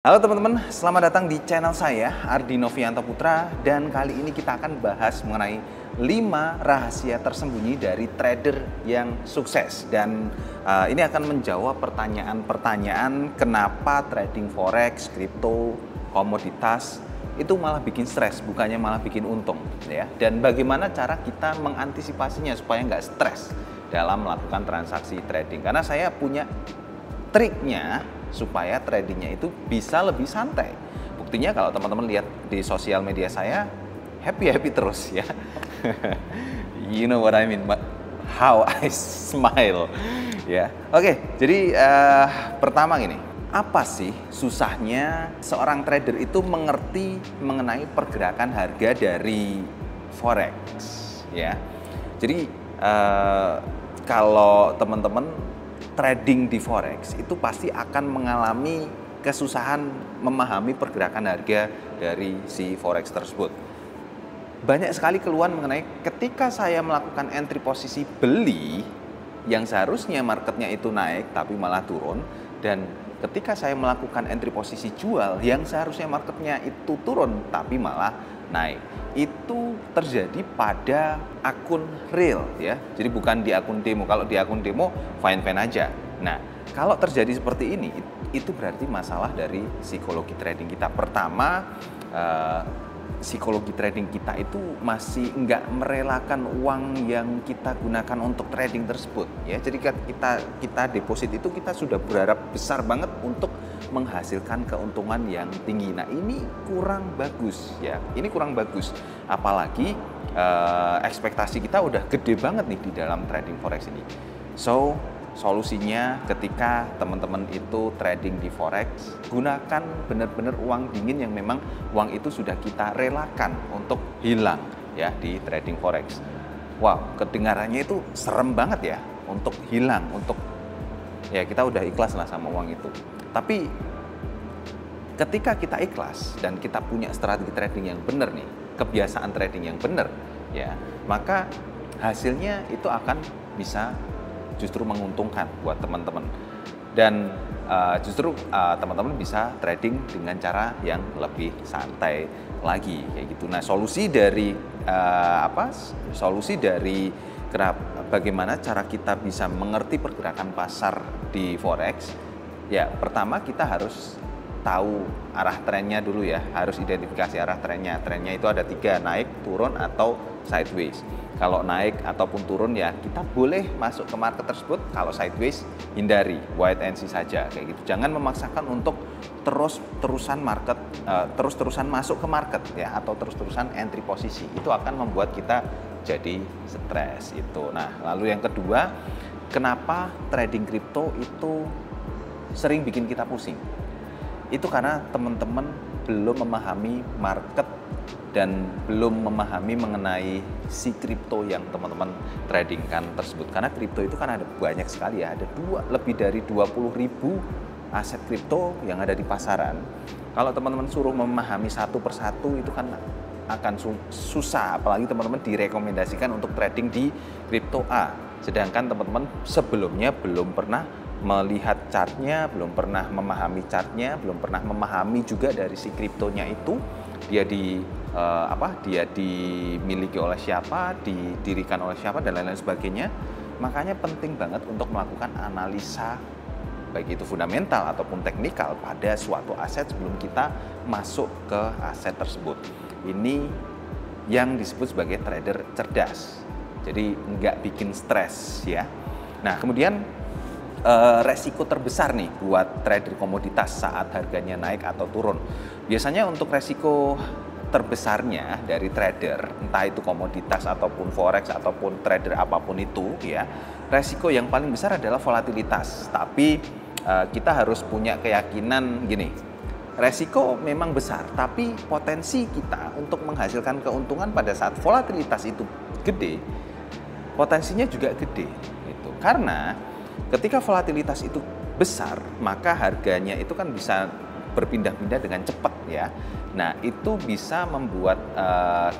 Halo teman-teman, selamat datang di channel saya, Ardi Novianto Putra. Dan kali ini kita akan bahas mengenai 5 rahasia tersembunyi dari trader yang sukses. Dan ini akan menjawab pertanyaan-pertanyaan kenapa trading forex, kripto, komoditas itu malah bikin stres, bukannya malah bikin untung, ya. Dan bagaimana cara kita mengantisipasinya supaya nggak stres dalam melakukan transaksi trading. Karena saya punya triknya supaya tradingnya itu bisa lebih santai. Buktinya kalau teman-teman lihat di sosial media saya, happy terus ya. You know what I mean, how I smile ya. Oke, jadi pertama gini, apa sih susahnya seorang trader itu mengerti mengenai pergerakan harga dari forex ya. Jadi kalau teman-teman trading di forex itu pasti akan mengalami kesusahan memahami pergerakan harga dari si forex tersebut. Banyak sekali keluhan mengenai ketika saya melakukan entry posisi beli yang seharusnya marketnya itu naik tapi malah turun, dan ketika saya melakukan entry posisi jual yang seharusnya marketnya itu turun tapi malah naik. Itu terjadi pada akun real ya. Jadi bukan di akun demo. Kalau di akun demo fine-fine aja. Nah, kalau terjadi seperti ini itu berarti masalah dari psikologi trading kita. Pertama, psikologi trading kita itu masih nggak merelakan uang yang kita gunakan untuk trading tersebut ya. Jadi kita deposit itu kita sudah berharap besar banget untuk menghasilkan keuntungan yang tinggi. Nah, ini kurang bagus ya. Ini kurang bagus. Apalagi ekspektasi kita udah gede banget nih di dalam trading forex ini. So, solusinya ketika teman-teman itu trading di forex, gunakan benar-benar uang dingin yang memang uang itu sudah kita relakan untuk hilang ya di trading forex. Wow, kedengarannya itu serem banget ya untuk hilang, untuk ya kita udah ikhlas lah sama uang itu. Tapi ketika kita ikhlas dan kita punya strategi trading yang benar nih, kebiasaan trading yang benar ya, maka hasilnya itu akan bisa justru menguntungkan buat teman-teman, dan justru teman-teman bisa trading dengan cara yang lebih santai lagi kayak gitu. Nah, solusi dari bagaimana cara kita bisa mengerti pergerakan pasar di forex ya, pertama kita harus tahu arah trennya dulu ya, harus identifikasi arah trennya. Trennya itu ada 3, naik, turun, atau sideways. Kalau naik ataupun turun ya kita boleh masuk ke market tersebut. Kalau sideways hindari, wait and see saja kayak gitu. Jangan memaksakan untuk terus-terusan masuk ke market ya, atau terus-terusan entry posisi. Itu akan membuat kita jadi stres itu. Nah, lalu yang kedua, kenapa trading kripto itu sering bikin kita pusing? Itu karena teman-teman belum memahami market dan belum memahami mengenai si kripto yang teman-teman tradingkan tersebut. Karena kripto itu kan ada banyak sekali ya, ada lebih dari 20.000 aset kripto yang ada di pasaran. Kalau teman-teman suruh memahami satu persatu itu kan akan susah, apalagi teman-teman direkomendasikan untuk trading di kripto A. Sedangkan teman-teman sebelumnya belum pernah melihat chartnya, belum pernah memahami chartnya, belum pernah memahami juga dari si kriptonya itu dia dimiliki oleh siapa, didirikan oleh siapa, dan lain-lain sebagainya. Makanya penting banget untuk melakukan analisa baik itu fundamental ataupun teknikal pada suatu aset sebelum kita masuk ke aset tersebut. Ini yang disebut sebagai trader cerdas. Jadi nggak bikin stres ya. Nah, kemudian resiko terbesar nih buat trader komoditas saat harganya naik atau turun. Biasanya untuk resiko terbesarnya dari trader, entah itu komoditas ataupun forex ataupun trader apapun itu ya, resiko yang paling besar adalah volatilitas. Tapi kita harus punya keyakinan gini, resiko memang besar, tapi potensi kita untuk menghasilkan keuntungan pada saat volatilitas itu gede, potensinya juga gede gitu. Karena ketika volatilitas itu besar, maka harganya itu kan bisa berpindah-pindah dengan cepat ya. Nah, itu bisa membuat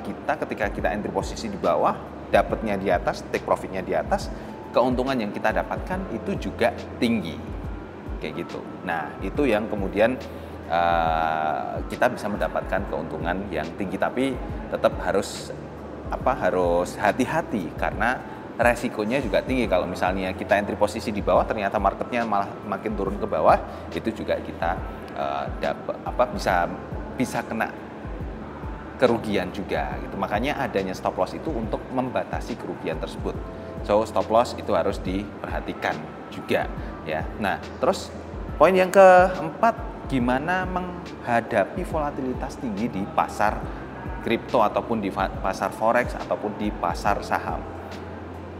kita ketika kita entry posisi di bawah, dapatnya di atas, take profitnya di atas, keuntungan yang kita dapatkan itu juga tinggi kayak gitu. Nah, itu yang kemudian kita bisa mendapatkan keuntungan yang tinggi, tapi tetap harus hati-hati karena resikonya juga tinggi. Kalau misalnya kita entry posisi di bawah, ternyata marketnya malah makin turun ke bawah, itu juga kita bisa kena kerugian juga gitu. Makanya adanya stop loss itu untuk membatasi kerugian tersebut. So stop loss itu harus diperhatikan juga ya. Nah, terus poin yang keempat, gimana menghadapi volatilitas tinggi di pasar kripto ataupun di pasar forex ataupun di pasar saham.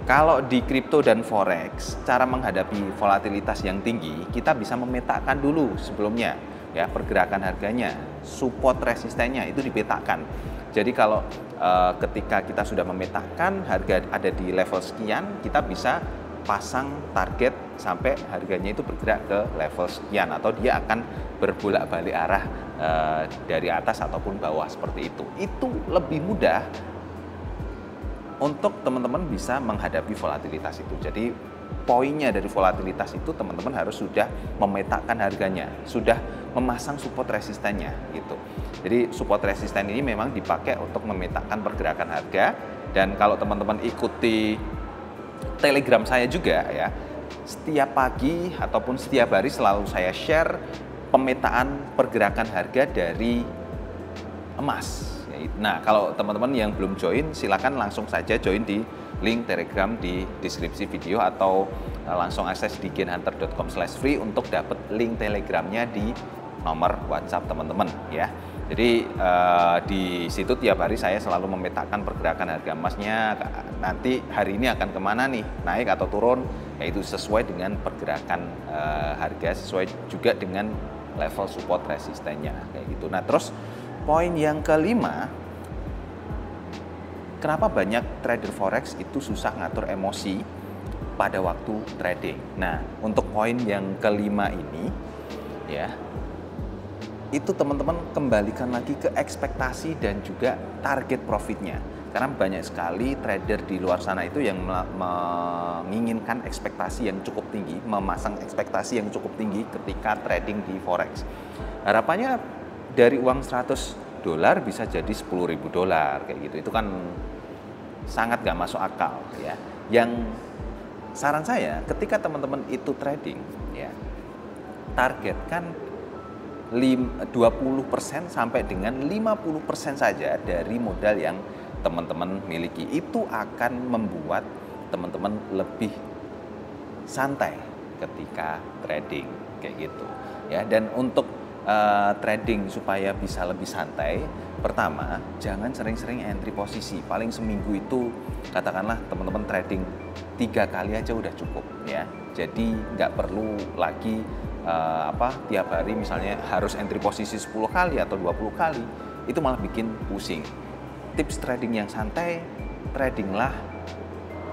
Kalau di kripto dan forex, cara menghadapi volatilitas yang tinggi, kita bisa memetakan dulu sebelumnya ya pergerakan harganya, support resistennya itu dipetakan. Jadi kalau ketika kita sudah memetakan harga ada di level sekian, kita bisa pasang target sampai harganya itu bergerak ke level sekian, atau dia akan berbolak-balik arah dari atas ataupun bawah seperti itu. Itu lebih mudah untuk teman-teman bisa menghadapi volatilitas itu. Jadi poinnya dari volatilitas itu teman-teman harus sudah memetakan harganya, sudah memasang support resistennya gitu. Jadi support resisten ini memang dipakai untuk memetakan pergerakan harga, dan kalau teman-teman ikuti Telegram saya juga ya, setiap pagi ataupun setiap hari selalu saya share pemetaan pergerakan harga dari emas. Nah, kalau teman-teman yang belum join, silakan langsung saja join di link Telegram di deskripsi video, atau langsung akses di gainhunter.com/free untuk dapat link Telegramnya di nomor WhatsApp teman-teman ya. Jadi di situ tiap hari saya selalu memetakan pergerakan harga emasnya, nanti hari ini akan kemana nih, naik atau turun, yaitu sesuai dengan pergerakan harga, sesuai juga dengan level support resistennya kayak gitu. Nah, terus poin yang kelima, kenapa banyak trader forex itu susah ngatur emosi pada waktu trading. Nah, untuk poin yang kelima ini ya, itu teman-teman kembalikan lagi ke ekspektasi dan juga target profitnya. Karena banyak sekali trader di luar sana itu yang menginginkan ekspektasi yang cukup tinggi, memasang ekspektasi yang cukup tinggi ketika trading di forex. Harapannya dari uang $100 bisa jadi $10.000 kayak gitu. Itu kan sangat gak masuk akal ya. Yang saran saya, ketika teman-teman itu trading ya, targetkan 20% sampai dengan 50% saja dari modal yang teman-teman miliki. Itu akan membuat teman-teman lebih santai ketika trading kayak gitu ya. Dan untuk trading supaya bisa lebih santai, pertama jangan sering-sering entry posisi. Paling seminggu itu katakanlah teman-teman trading 3 kali aja udah cukup ya. Jadi nggak perlu lagi tiap hari misalnya harus entry posisi 10 kali atau 20 kali, itu malah bikin pusing. Tips trading yang santai, tradinglah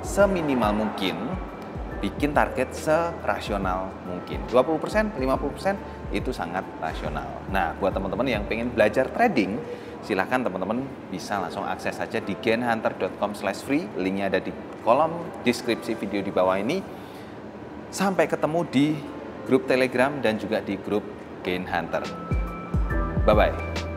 seminimal mungkin, bikin target serasional mungkin. 20%, 50% itu sangat rasional. Nah, buat teman-teman yang pengen belajar trading, silahkan teman-teman bisa langsung akses saja di gainhunter.com/free. Linknya ada di kolom deskripsi video di bawah ini. Sampai ketemu di grup Telegram dan juga di grup Gain Hunter. Bye-bye.